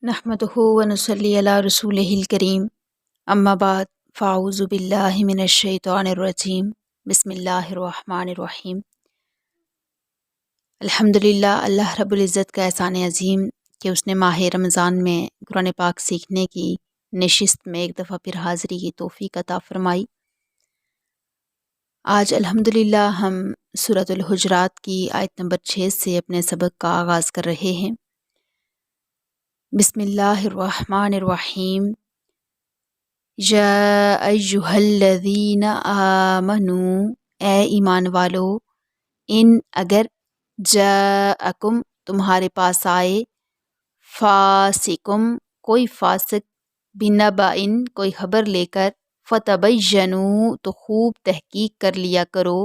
نحمدہ و نصلی علی رسولہ الکریم، اما بعد فاعوذ باللہ من الشیطان الرجیم، بسم اللہ الرحمن الرحیم۔ الحمدللہ، اللہ رب العزت کا احسان عظیم کہ اس نے ماہ رمضان میں قرآن پاک سیکھنے کی نشست میں ایک دفعہ پھر حاضری کی توفیق عطا فرمائی۔ آج الحمدللہ ہم سورۃ الحجرات کی آیت نمبر 6 سے اپنے سبق کا آغاز کر رہے ہیں۔ بسم اللہ الرحمن الرحیم۔ یا ایہا الذین آمنوا، اے ایمان والو، ان اگر جاءکم تمہارے پاس آئے، فاسقم کوئی فاسق، بنبأ کوئی خبر لے کر، فتبینوا تو خوب تحقیق کر لیا کرو،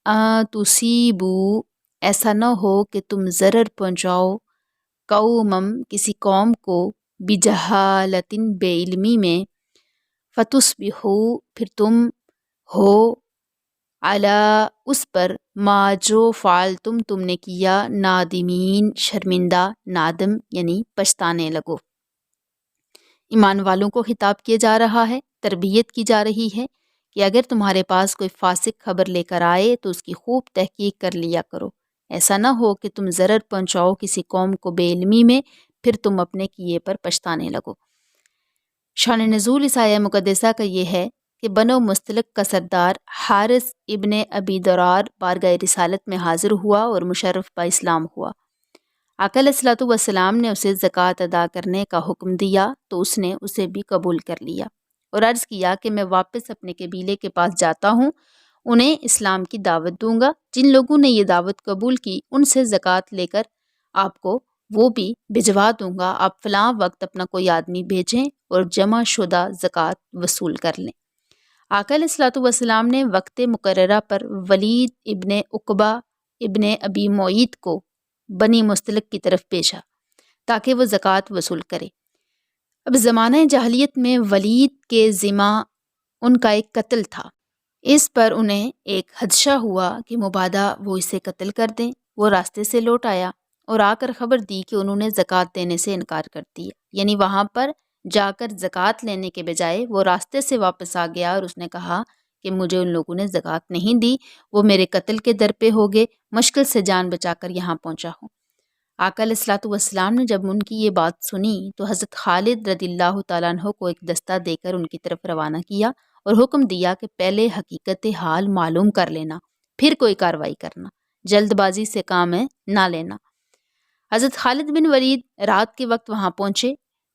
ان تصیبوا ایسا نہ ہو کہ تم ضرر پہنچاؤ، قومم کسی قوم کو، بجہالۃ بے علمی میں، فتصبحوا پھر تم ہو، علی اس پر، ما جو فعلتم تم نے کیا، نادمین شرمندہ، نادم یعنی پچھتانے لگو۔ ایمان والوں کو خطاب کیا جا رہا ہے، تربیت کی جا رہی ہے کہ اگر تمہارے پاس کوئی فاسق خبر لے کر آئے تو اس کی خوب تحقیق کر لیا کرو، ایسا نہ ہو کہ تم ضرر پہنچاؤ کسی قوم کو بے علمی میں، پھر تم اپنے کیے پر پچھتانے لگو۔ شان نزول اس آیہ مقدسہ کا یہ ہے کہ بنو مستلق کا سردار حارث ابن ابی درار بارگاہ رسالت میں حاضر ہوا اور مشرف با اسلام ہوا۔ آقا علیہ الصلوۃ والسلام نے اسے زکوٰۃ ادا کرنے کا حکم دیا تو اس نے اسے بھی قبول کر لیا اور عرض کیا کہ میں واپس اپنے قبیلے کے پاس جاتا ہوں، انہیں اسلام کی دعوت دوں گا، جن لوگوں نے یہ دعوت قبول کی ان سے زکوٰۃ لے کر آپ کو وہ بھی بھجوا دوں گا، آپ فلاں وقت اپنا کوئی آدمی بھیجیں اور جمع شدہ زکوٰۃ وصول کر لیں۔ آقا علیہ الصلوۃ والسلام نے وقت مقررہ پر ولید ابن عقبہ ابن ابی معیط کو بنی مستلق کی طرف بھیجا تاکہ وہ زکوٰۃ وصول کرے۔ اب زمانہ جاہلیت میں ولید کے ذمہ ان کا ایک قتل تھا، اس پر انہیں ایک خدشہ ہوا کہ مبادا وہ اسے قتل کر دیں۔ وہ راستے سے لوٹ آیا اور آ کر خبر دی کہ انہوں نے زکوٰۃ دینے سے انکار کر دیا، یعنی وہاں پر جا کر زکوٰۃ لینے کے بجائے وہ راستے سے واپس آ گیا اور اس نے کہا کہ مجھے ان لوگوں نے زکوٰۃ نہیں دی، وہ میرے قتل کے در پہ ہو گئے، مشکل سے جان بچا کر یہاں پہنچا ہوں۔ آقا علیہ الصلوۃ والسلام نے جب ان کی یہ بات سنی تو حضرت خالد رضی اللہ تعالیٰ عنہ کو ایک دستہ دے کر ان کی طرف روانہ کیا اور حکم دیا کہ پہلے حقیقت حال معلوم کر لینا، پھر کوئی کارروائی کرنا، جلد بازی سے کام نہ لینا۔ حضرت خالد بن ولید رات کے وقت وہاں پہنچے،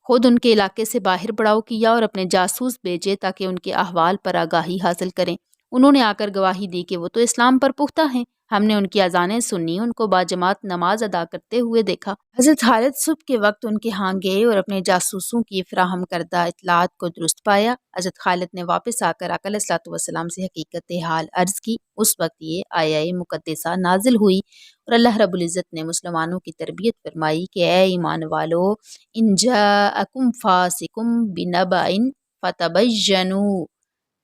خود ان کے علاقے سے باہر پڑاؤ کیا اور اپنے جاسوس بھیجے تاکہ ان کے احوال پر آگاہی حاصل کریں۔ انہوں نے آ کر گواہی دی کہ وہ تو اسلام پر پختہ ہیں، ہم نے ان کی اذانیں سنی، ان کو باجماعت نماز ادا کرتے ہوئے دیکھا۔ حضرت خالد صبح کے وقت ان کے ہاں گئے اور اپنے جاسوسوں کی فراہم کردہ اطلاعات کو درست پایا۔ حضرت خالد نے واپس آ کر آقا علیہ الصلوۃ والسلام سے حقیقت حال عرض کی۔ اس وقت یہ آیہ مقدسہ نازل ہوئی اور اللہ رب العزت نے مسلمانوں کی تربیت فرمائی کہ اے ایمان والو، ان جاءکم فاسق بنبأ فتبینوا،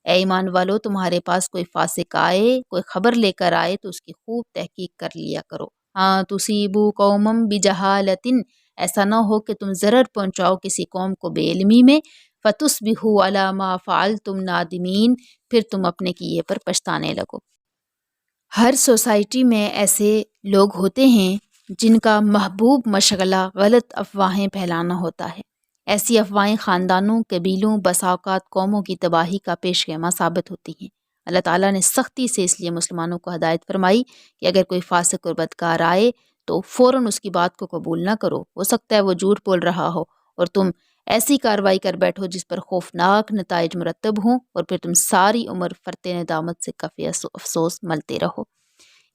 اے ایمان والو تمہارے پاس کوئی فاسق آئے، کوئی خبر لے کر آئے تو اس کی خوب تحقیق کر لیا کرو، ہاں تصیبوا قوما بجہالۃ ایسا نہ ہو کہ تم ضرر پہنچاؤ کسی قوم کو بے علمی میں، فتصبحوا علی ما فعلتم نادمین پھر تم اپنے کیے پر پچھتانے لگو۔ ہر سوسائٹی میں ایسے لوگ ہوتے ہیں جن کا محبوب مشغلہ غلط افواہیں پھیلانا ہوتا ہے۔ ایسی افواہیں خاندانوں، قبیلوں، بسا اوقات قوموں کی تباہی کا پیش خیمہ ثابت ہوتی ہیں۔ اللہ تعالیٰ نے سختی سے اس لیے مسلمانوں کو ہدایت فرمائی کہ اگر کوئی فاسق اور بدکار آئے تو فوراً اس کی بات کو قبول نہ کرو، ہو سکتا ہے وہ جھوٹ بول رہا ہو اور تم ایسی کارروائی کر بیٹھو جس پر خوفناک نتائج مرتب ہوں اور پھر تم ساری عمر فرط ندامت سے کفِ افسوس ملتے رہو۔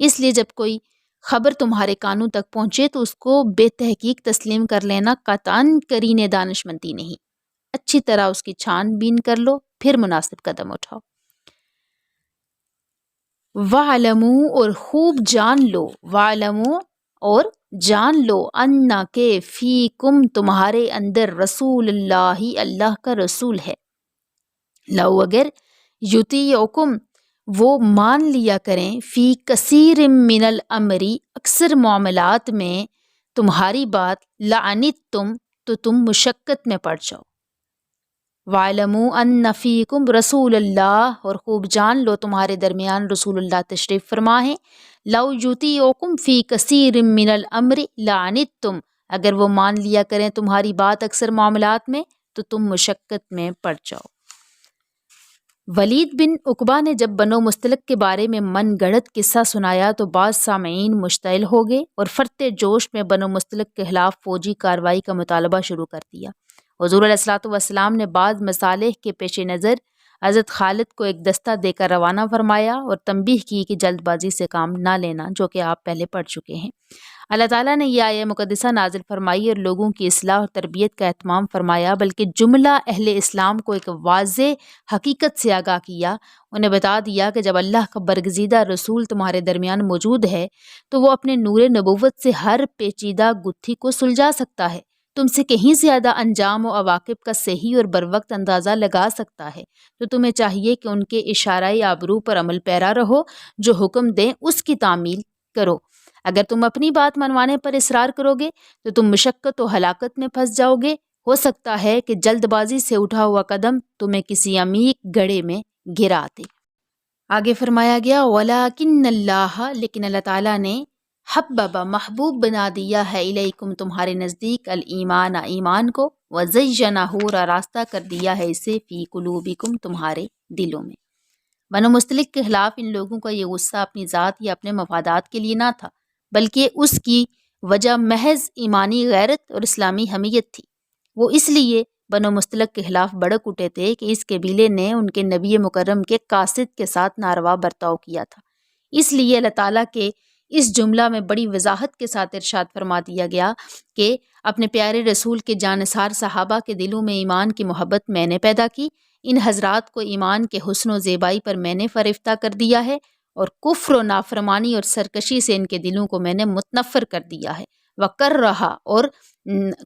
اس لیے جب کوئی خبر تمہارے کانوں تک پہنچے تو اس کو بے تحقیق تسلیم کر لینا قطعاً کرینِ دانشمندی نہیں، اچھی طرح اس کی چھان بین کر لو، پھر مناسب قدم اٹھاؤ۔ وَاعْلَمُوا اور خوب جان لو، وَاعْلَمُوا اور جان لو، اَنَّ کہ فیکم تمہارے اندر رسول اللہ اللہ کا رسول ہے، لو اگر یطیعکم وہ مان لیا کریں، فی کثیر من الامر اکثر معاملات میں تمہاری بات، لعنتم تو تم مشقت میں پڑ جاؤ۔ وَاعْلَمُوا أَنَّ فِيكُمْ رَسُولَ اللَّهِ، اور خوب جان لو تمہارے درمیان رسول اللہ تشریف فرما ہے۔ لَوْ يُطِيعُكُمْ فِي كَثِيرٍ مِّنَ الْأَمْرِ لَعَنِتُّمْ، اگر وہ مان لیا کریں تمہاری بات اکثر معاملات میں تو تم مشقت میں پڑ جاؤ۔ ولید بن عقبہ نے جب بنو مستلق کے بارے میں من گڑت قصہ سنایا تو بعض سامعین مشتعل ہو گئے اور فرتے جوش میں بنو مستلق کے خلاف فوجی کارروائی کا مطالبہ شروع کر دیا۔ حضور علیہ الصلوۃ والسلام نے بعض مصالح کے پیش نظر حضرت خالد کو ایک دستہ دے کر روانہ فرمایا اور تنبیہ کی کہ جلد بازی سے کام نہ لینا، جو کہ آپ پہلے پڑھ چکے ہیں۔ اللہ تعالیٰ نے یہ آیہ مقدسہ نازل فرمائی اور لوگوں کی اصلاح اور تربیت کا اہتمام فرمایا، بلکہ جملہ اہل اسلام کو ایک واضح حقیقت سے آگاہ کیا۔ انہیں بتا دیا کہ جب اللہ کا برگزیدہ رسول تمہارے درمیان موجود ہے تو وہ اپنے نور نبوت سے ہر پیچیدہ گتھی کو سلجھا سکتا ہے، تم سے کہیں زیادہ انجام و عواقب کا صحیح اور بروقت اندازہ لگا سکتا ہے، تو تمہیں چاہیے کہ ان کے اشارہ آبرو پر عمل پیرا رہو، جو حکم دیں اس کی تعمیل کرو۔ اگر تم اپنی بات منوانے پر اصرار کرو گے تو تم مشقت و ہلاکت میں پھنس جاؤ گے۔ ہو سکتا ہے کہ جلد بازی سے اٹھا ہوا قدم تمہیں کسی عمیق گڑھے میں گرا دے۔ آگے فرمایا گیا وَلَٰكِنَّ اللَّهَ، لیکن اللہ تعالیٰ نے حبب محبوب بنا دیا ہے الیکم تمہارے نزدیک الایمان ایمان کو، وزینہ اور آراستہ کر دیا ہے اسے فی قلوبکم تمہارے دلوں میں۔ بنو مستلق کے خلاف ان لوگوں کا یہ غصہ اپنی ذات یا اپنے مفادات کے لیے نہ تھا، بلکہ اس کی وجہ محض ایمانی غیرت اور اسلامی حمیت تھی۔ وہ اس لیے بنو مستلق کے خلاف بڑک اٹھے تھے کہ اس قبیلے نے ان کے نبی مکرم کے قاصد کے ساتھ ناروا برتاؤ کیا تھا۔ اس لیے اللہ تعالیٰ کے اس جملہ میں بڑی وضاحت کے ساتھ ارشاد فرما دیا گیا کہ اپنے پیارے رسول کے جانثار صحابہ کے دلوں میں ایمان کی محبت میں نے پیدا کی، ان حضرات کو ایمان کے حسن و زیبائی پر میں نے فریفتہ کر دیا ہے، اور کفر و نافرمانی اور سرکشی سے ان کے دلوں کو میں نے متنفر کر دیا ہے، وکر رہا اور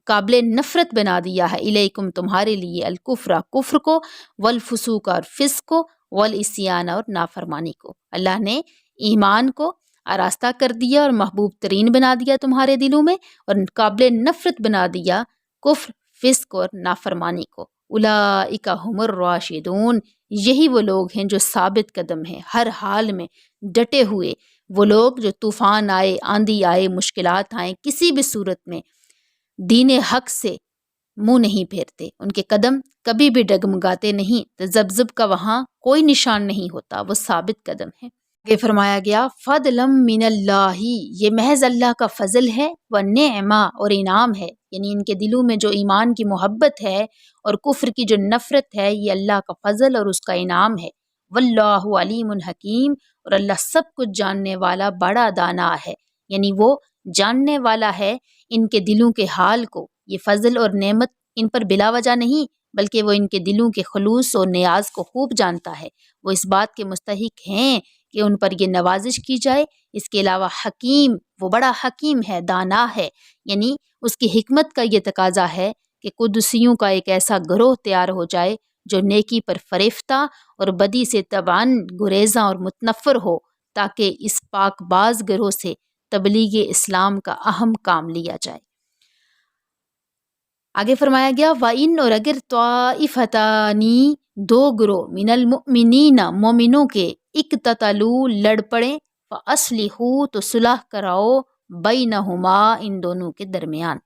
قابل نفرت بنا دیا ہے الیکم تمہارے لیے الکفر کفر کو، والفسوق اور فسق کو، والعصیان اور نافرمانی کو۔ اللہ نے ایمان کو آراستہ کر دیا اور محبوب ترین بنا دیا تمہارے دلوں میں، اور قابل نفرت بنا دیا کفر فسق اور نافرمانی کو۔ اولئک ھم الراشدون، یہی وہ لوگ ہیں جو ثابت قدم ہیں، ہر حال میں ڈٹے ہوئے، وہ لوگ جو طوفان آئے، آندھی آئے، مشکلات آئیں، کسی بھی صورت میں دین حق سے منہ نہیں پھیرتے، ان کے قدم کبھی بھی ڈگمگاتے نہیں، تذبذب کا وہاں کوئی نشان نہیں ہوتا، وہ ثابت قدم ہے۔ یہ فرمایا گیا فضلا من اللہ، یہ محض اللہ کا فضل ہے، ونعمہ اور انعام ہے، یعنی ان کے دلوں میں جو ایمان کی محبت ہے اور کفر کی جو نفرت ہے، یہ اللہ کا فضل اور اس کا انعام ہے۔ واللہ علیم حکیم، اور اللہ سب کچھ جاننے والا بڑا دانا ہے، یعنی وہ جاننے والا ہے ان کے دلوں کے حال کو۔ یہ فضل اور نعمت ان پر بلا وجہ نہیں، بلکہ وہ ان کے دلوں کے خلوص اور نیاز کو خوب جانتا ہے۔ وہ اس بات کے مستحق ہیں کہ ان پر یہ نوازش کی جائے۔ اس کے علاوہ حکیم، وہ بڑا حکیم ہے، دانا ہے، یعنی اس کی حکمت کا یہ تقاضا ہے کہ قدسیوں کا ایک ایسا گروہ تیار ہو جائے جو نیکی پر فریفتہ اور بدی سے طبعاً گریزاں اور متنفر ہو، تاکہ اس پاک باز گروہ سے تبلیغ اسلام کا اہم کام لیا جائے۔ آگے فرمایا گیا وَإِنْ، اور اگر طائفتانی دو گروہ من المؤمنین مومنوں کے اقتتلوا لڑ پڑیں فَأَصْلِحُوا تو صلح کراؤ بینہما ان دونوں کے درمیان،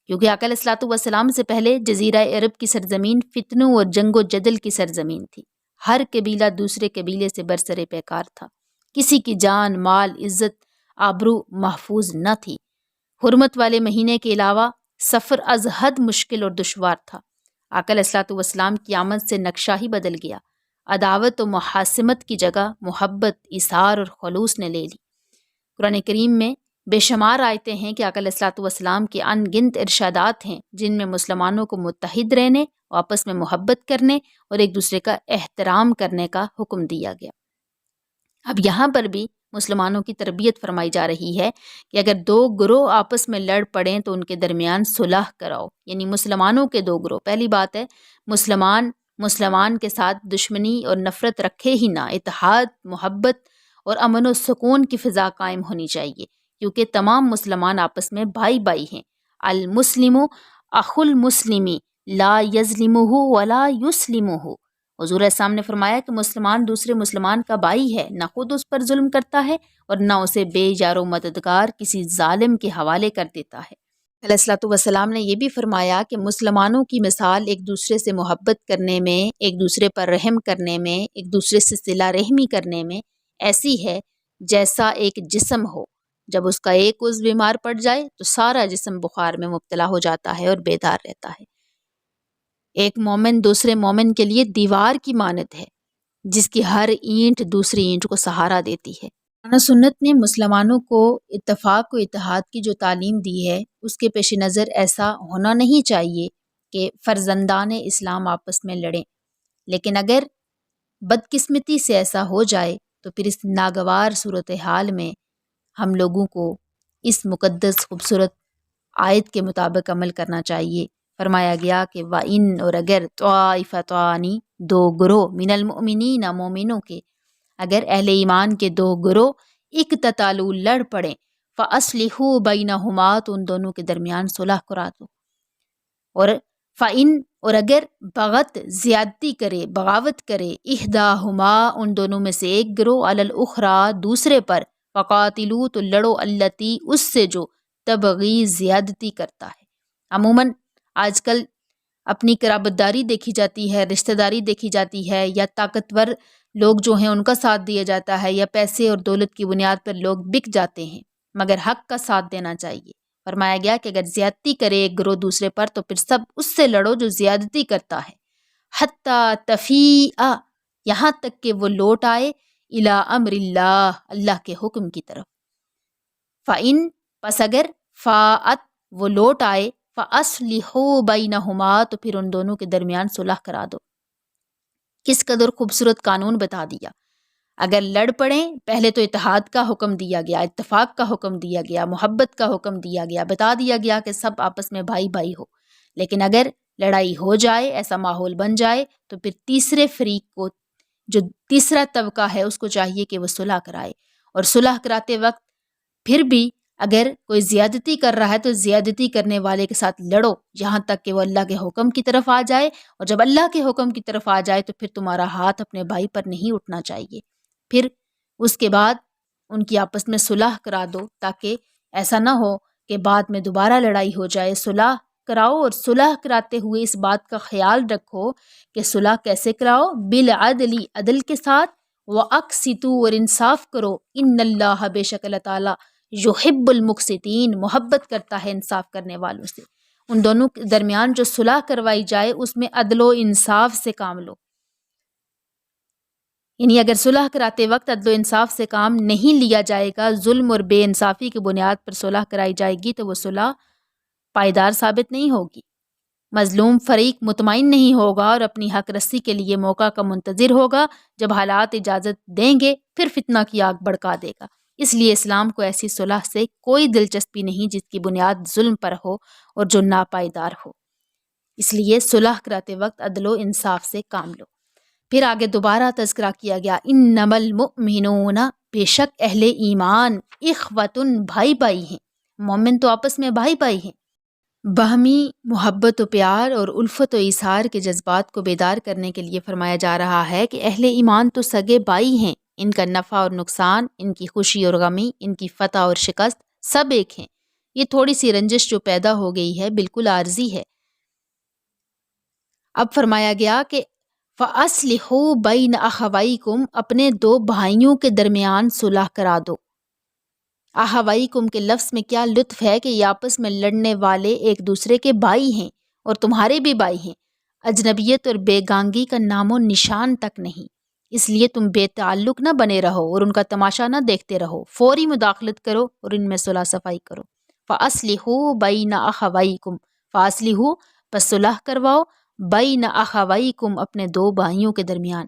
کیونکہ آقا علیہ الصلوۃ والسلام سے پہلے جزیرہ عرب کی سرزمین فتنوں اور جنگ و جدل کی سرزمین تھی۔ ہر قبیلہ دوسرے قبیلے سے برسر پیکار تھا، کسی کی جان مال عزت آبرو محفوظ نہ تھی۔ حرمت والے مہینے کے علاوہ سفر از حد مشکل اور دشوار تھا۔ آقا علیہ الصلوۃ والسلام کی آمد سے نقشہ ہی بدل گیا، عداوت و محاسمت کی جگہ محبت، اثار اور خلوص نے لے لی۔ قرآن کریم میں بے شمار آیتیں ہیں کہ آقا علیہ الصلوۃ والسلام کے ان گنت ارشادات ہیں جن میں مسلمانوں کو متحد رہنے، آپس میں محبت کرنے اور ایک دوسرے کا احترام کرنے کا حکم دیا گیا۔ اب یہاں پر بھی مسلمانوں کی تربیت فرمائی جا رہی ہے کہ اگر دو گروہ آپس میں لڑ پڑیں تو ان کے درمیان صلح کراؤ، یعنی مسلمانوں کے دو گروہ۔ پہلی بات ہے مسلمان کے ساتھ دشمنی اور نفرت رکھے ہی نہ، اتحاد، محبت اور امن و سکون کی فضا قائم ہونی چاہیے، کیونکہ تمام مسلمان آپس میں بھائی بھائی ہیں۔ المسلم اخل مسلمی لا یظلمہ ولا یسلمہ، حضور اسلام نے فرمایا کہ مسلمان دوسرے مسلمان کا بھائی ہے، نہ خود اس پر ظلم کرتا ہے اور نہ اسے بے یار و مددگار کسی ظالم کے حوالے کر دیتا ہے۔ علیہ الصلوۃ والسلام نے یہ بھی فرمایا کہ مسلمانوں کی مثال ایک دوسرے سے محبت کرنے میں، ایک دوسرے پر رحم کرنے میں، ایک دوسرے سے صلہ رحمی کرنے میں ایسی ہے جیسا ایک جسم ہو، جب اس کا ایک عضو بیمار پڑ جائے تو سارا جسم بخار میں مبتلا ہو جاتا ہے اور بیدار رہتا ہے۔ ایک مومن دوسرے مومن کے لیے دیوار کی مانند ہے جس کی ہر اینٹ دوسری اینٹ کو سہارا دیتی ہے۔ قرآن و سنت نے مسلمانوں کو اتفاق و اتحاد کی جو تعلیم دی ہے اس کے پیش نظر ایسا ہونا نہیں چاہیے کہ فرزندان اسلام آپس میں لڑیں، لیکن اگر بدقسمتی سے ایسا ہو جائے تو پھر اس ناگوار صورتحال میں ہم لوگوں کو اس مقدس خوبصورت آیت کے مطابق عمل کرنا چاہیے۔ فرمایا گیا کہ وَإِن، اور اگر طائفتان، دو گروہ، من المؤمنین، مومنوں کے، اگر اہل ایمان کے دو گروہ اقتتالوا، لڑ پڑیں، فَأَصْلِحُوا بَيْنَهُمَا، تو ان دونوں کے درمیان صلح کرا دو، اور فَإِن، اور اگر بغت، زیادتی کرے، بغاوت کرے، احداہما، ان دونوں میں سے ایک گروہ، علی الاخری، دوسرے پر، فقاتلوا، تو لڑو، التی، اس سے جو تبغی، زیادتی کرتا ہے۔ عموماً آج کل اپنی قرابت داری دیکھی جاتی ہے، رشتہ داری دیکھی جاتی ہے، یا طاقتور لوگ جو ہیں ان کا ساتھ دیا جاتا ہے، یا پیسے اور دولت کی بنیاد پر لوگ بک جاتے ہیں، مگر حق کا ساتھ دینا چاہیے۔ فرمایا گیا کہ اگر زیادتی کرے ایک گروہ دوسرے پر تو پھر سب اس سے لڑو جو زیادتی کرتا ہے، حتیٰ تفیء، یہاں تک کہ وہ لوٹ آئے، الی امر اللہ، اللہ کے حکم کی طرف۔ فَإِن، پس اگر فاءت، وہ لوٹ آئے، فَأَصْلِحُوا بَيْنَهُمَا، تو پھر ان دونوں کے درمیان صلح کرا دو۔ کس قدر خوبصورت قانون بتا دیا۔ اگر لڑ پڑیں، پہلے تو اتحاد کا حکم دیا گیا، اتفاق کا حکم دیا گیا، محبت کا حکم دیا گیا، بتا دیا گیا کہ سب آپس میں بھائی بھائی ہو، لیکن اگر لڑائی ہو جائے، ایسا ماحول بن جائے، تو پھر تیسرے فریق کو، جو تیسرا طبقہ ہے، اس کو چاہیے کہ وہ صلح کرائے، اور صلح کراتے وقت پھر بھی اگر کوئی زیادتی کر رہا ہے تو زیادتی کرنے والے کے ساتھ لڑو یہاں تک کہ وہ اللہ کے حکم کی طرف آ جائے، اور جب اللہ کے حکم کی طرف آ جائے تو پھر تمہارا ہاتھ اپنے بھائی پر نہیں اٹھنا چاہیے، پھر اس کے بعد ان کی آپس میں صلح کرا دو، تاکہ ایسا نہ ہو کہ بعد میں دوبارہ لڑائی ہو جائے۔ صلح کراؤ، اور صلح کراتے ہوئے اس بات کا خیال رکھو کہ صلح کیسے کراؤ، بالعدل، عدل کے ساتھ، وَأَقْسِطُوا، اور انصاف کرو، ان اللہ، بے شک اللہ تعالیٰ، یحب المقسطین، محبت کرتا ہے انصاف کرنے والوں سے۔ ان دونوں کے درمیان جو صلح کروائی جائے اس میں عدل و انصاف سے کام لو، یعنی اگر صلح کراتے وقت عدل و انصاف سے کام نہیں لیا جائے گا، ظلم اور بے انصافی کی بنیاد پر صلح کرائی جائے گی تو وہ صلح پائیدار ثابت نہیں ہوگی، مظلوم فریق مطمئن نہیں ہوگا اور اپنی حق رسی کے لیے موقع کا منتظر ہوگا، جب حالات اجازت دیں گے پھر فتنہ کی آگ بھڑکا دے گا۔ اس لیے اسلام کو ایسی صلح سے کوئی دلچسپی نہیں جس کی بنیاد ظلم پر ہو اور جو ناپائیدار ہو، اس لیے صلح کراتے وقت عدل و انصاف سے کام لو۔ پھر آگے دوبارہ تذکرہ کیا گیا، انما المؤمنون، بے شک اہل ایمان، اخوتن، بھائی بھائی ہیں، مومن تو آپس میں بھائی بھائی ہیں۔ باہمی محبت و پیار اور الفت و ایثار کے جذبات کو بیدار کرنے کے لیے فرمایا جا رہا ہے کہ اہل ایمان تو سگے بھائی ہیں، ان کا نفع اور نقصان، ان کی خوشی اور غمی، ان کی فتح اور شکست سب ایک ہیں۔ یہ تھوڑی سی رنجش جو پیدا ہو گئی ہے بالکل عارضی ہے۔ اب فرمایا گیا کہ فَأَصْلِحُوا بَيْنَ أَخَوَيْكُمْ، اپنے دو بھائیوں کے درمیان صلح کرا دو۔ اخویکم کے لفظ میں کیا لطف ہے کہ یہ آپس میں لڑنے والے ایک دوسرے کے بھائی ہیں اور تمہارے بھی بھائی ہیں، اجنبیت اور بے گانگی کا نام و نشان تک نہیں، اس لیے تم بے تعلق نہ بنے رہو اور ان کا تماشا نہ دیکھتے رہو، فوری مداخلت کرو اور ان میں صلح صفائی کرو۔ فَأَصْلِحُوا بَيْنَ أَخَوَيْكُمْ، فَأَصْلِحُوا، پس صلح کرواؤ، بَيْنَ أَخَوَيْكُمْ، اپنے دو بھائیوں کے درمیان،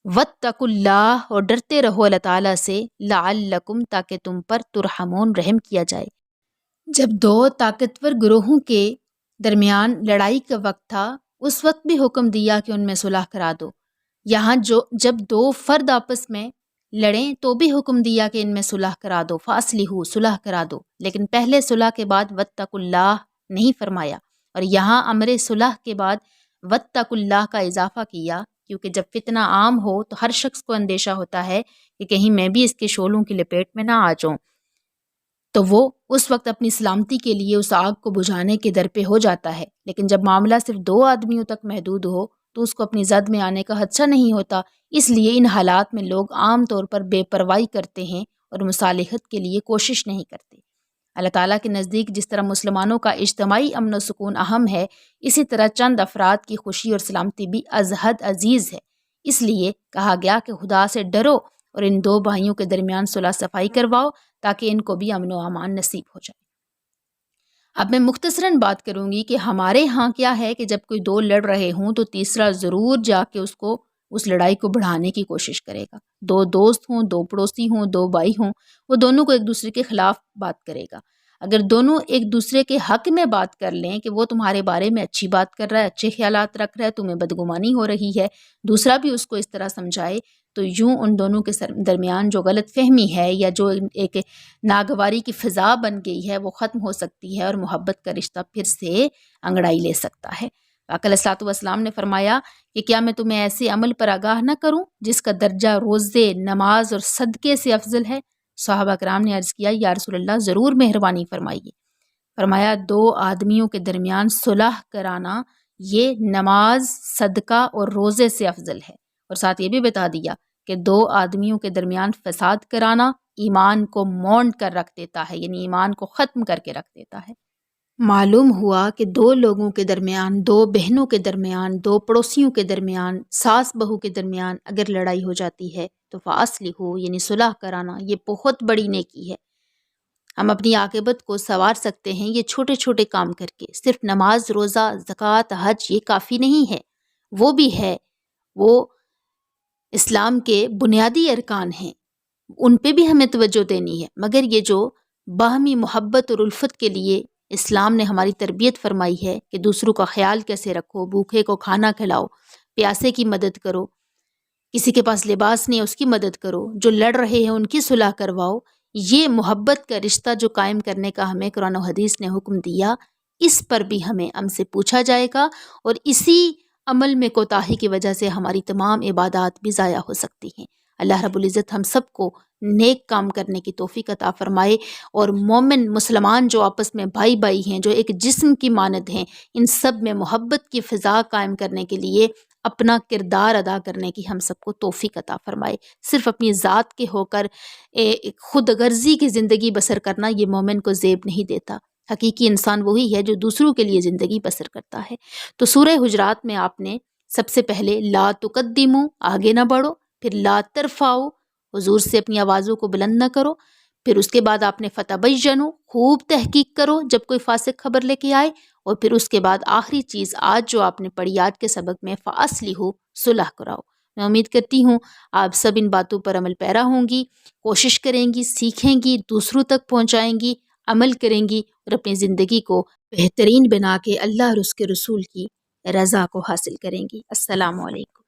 وَاتَّقُوا اللَّهَ، اور ڈرتے رہو اللہ تعالیٰ سے، لَعَلَّكُمْ، تاکہ تم پر ترحمون، رحم کیا جائے۔ جب دو طاقتور گروہوں کے درمیان لڑائی کا وقت تھا اس وقت بھی حکم دیا کہ ان میں صلح کرا دو، یہاں جب دو فرد آپس میں لڑیں تو بھی حکم دیا کہ ان میں صلح کرا دو، فَأَصْلِحُوا، صلح کرا دو، لیکن پہلے صلح کے بعد وَاتَّقُوا اللَّهَ نہیں فرمایا، اور یہاں امر صلح کے بعد واتقوا اللہ کا اضافہ کیا، کیونکہ جب فتنہ عام ہو تو ہر شخص کو اندیشہ ہوتا ہے کہ کہیں میں بھی اس کے شعلوں کی لپیٹ میں نہ آ جاؤں، تو وہ اس وقت اپنی سلامتی کے لیے اس آگ کو بجھانے کے در پہ ہو جاتا ہے۔ لیکن جب معاملہ صرف 2 آدمیوں تک محدود ہو تو اس کو اپنی زد میں آنے کا خدشہ نہیں ہوتا، اس لیے ان حالات میں لوگ عام طور پر بے پرواہی کرتے ہیں اور مصالحت کے لیے کوشش نہیں کرتے۔ اللہ تعالیٰ کے نزدیک جس طرح مسلمانوں کا اجتماعی امن و سکون اہم ہے، اسی طرح چند افراد کی خوشی اور سلامتی بھی از حد عزیز ہے۔ اس لیے کہا گیا کہ خدا سے ڈرو اور ان 2 بھائیوں کے درمیان صلح صفائی کرواؤ تاکہ ان کو بھی امن و امان نصیب ہو جائے۔ اب میں مختصراً بات کروں گی کہ ہمارے ہاں کیا ہے کہ جب کوئی 2 لڑ رہے ہوں تو تیسرا ضرور جا کے اس لڑائی کو بڑھانے کی کوشش کرے گا۔ 2 دوست ہوں، 2 پڑوسی ہوں، 2 بھائی ہوں، وہ دونوں کو ایک دوسرے کے خلاف بات کرے گا۔ اگر دونوں ایک دوسرے کے حق میں بات کر لیں کہ وہ تمہارے بارے میں اچھی بات کر رہا ہے، اچھے خیالات رکھ رہا ہے، تمہیں بدگمانی ہو رہی ہے، دوسرا بھی اس کو اس طرح سمجھائے، تو یوں ان دونوں کے درمیان جو غلط فہمی ہے یا جو ایک ناگواری کی فضا بن گئی ہے وہ ختم ہو سکتی ہے اور محبت کا رشتہ پھر سے انگڑائی لے سکتا ہے۔ آقا علیہ الصلوۃ والسلام نے فرمایا کہ کیا میں تمہیں ایسے عمل پر آگاہ نہ کروں جس کا درجہ روزے، نماز اور صدقے سے افضل ہے؟ صحابہ کرام نے عرض کیا یا رسول اللہ ضرور مہربانی فرمائیے۔ فرمایا 2 آدمیوں کے درمیان صلح کرانا یہ نماز، صدقہ اور روزے سے افضل ہے، اور ساتھ یہ بھی بتا دیا کہ 2 آدمیوں کے درمیان فساد کرانا ایمان کو مونڈ کر رکھ دیتا ہے، یعنی ایمان کو ختم کر کے رکھ دیتا ہے۔ معلوم ہوا کہ 2 لوگوں کے درمیان، 2 بہنوں کے درمیان، 2 پڑوسیوں کے درمیان، ساس بہو کے درمیان اگر لڑائی ہو جاتی ہے تو فاصلحوا یعنی صلح کرانا یہ بہت بڑی نیکی ہے۔ ہم اپنی عاقبت کو سنوار سکتے ہیں یہ چھوٹے چھوٹے کام کر کے۔ صرف نماز، روزہ، زکوٰۃ، حج یہ کافی نہیں ہے، وہ بھی ہے، وہ اسلام کے بنیادی ارکان ہیں، ان پہ بھی ہمیں توجہ دینی ہے، مگر یہ جو باہمی محبت اور الفت کے لیے اسلام نے ہماری تربیت فرمائی ہے کہ دوسروں کا خیال کیسے رکھو، بھوکے کو کھانا کھلاؤ، پیاسے کی مدد کرو، کسی کے پاس لباس نہیں اس کی مدد کرو، جو لڑ رہے ہیں ان کی صلح کرواؤ، یہ محبت کا رشتہ جو قائم کرنے کا ہمیں قرآن و حدیث نے حکم دیا، اس پر بھی ہمیں ہم سے پوچھا جائے گا، اور اسی عمل میں کوتاہی کی وجہ سے ہماری تمام عبادات بھی ضائع ہو سکتی ہیں۔ اللہ رب العزت ہم سب کو نیک کام کرنے کی توفیق عطا فرمائے، اور مومن مسلمان جو آپس میں بھائی بھائی ہیں، جو ایک جسم کی مانند ہیں، ان سب میں محبت کی فضا قائم کرنے کے لیے اپنا کردار ادا کرنے کی ہم سب کو توفیق عطا فرمائے۔ صرف اپنی ذات کے ہو کر خود غرضی کی زندگی بسر کرنا یہ مومن کو زیب نہیں دیتا۔ حقیقی انسان وہی ہے جو دوسروں کے لیے زندگی بسر کرتا ہے۔ تو سورہ حجرات میں آپ نے سب سے پہلے لا تقدموا آگے نہ بڑھو، پھر لا ترفعوا حضور سے اپنی آوازوں کو بلند نہ کرو، پھر اس کے بعد آپ نے فتبینوا خوب تحقیق کرو جب کوئی فاسق خبر لے کے آئے، اور پھر اس کے بعد آخری چیز آج جو آپ نے پڑھی آج کے سبق میں فاصلحوا صلح کراؤ۔ میں امید کرتی ہوں آپ سب ان باتوں پر عمل پیرا ہوں گی، کوشش کریں گی، سیکھیں گی، دوسروں تک پہنچائیں گی، عمل کریں گی، اور اپنی زندگی کو بہترین بنا کے اللہ اور اس کے رسول کی رضا کو حاصل کریں گی۔ السلام علیکم۔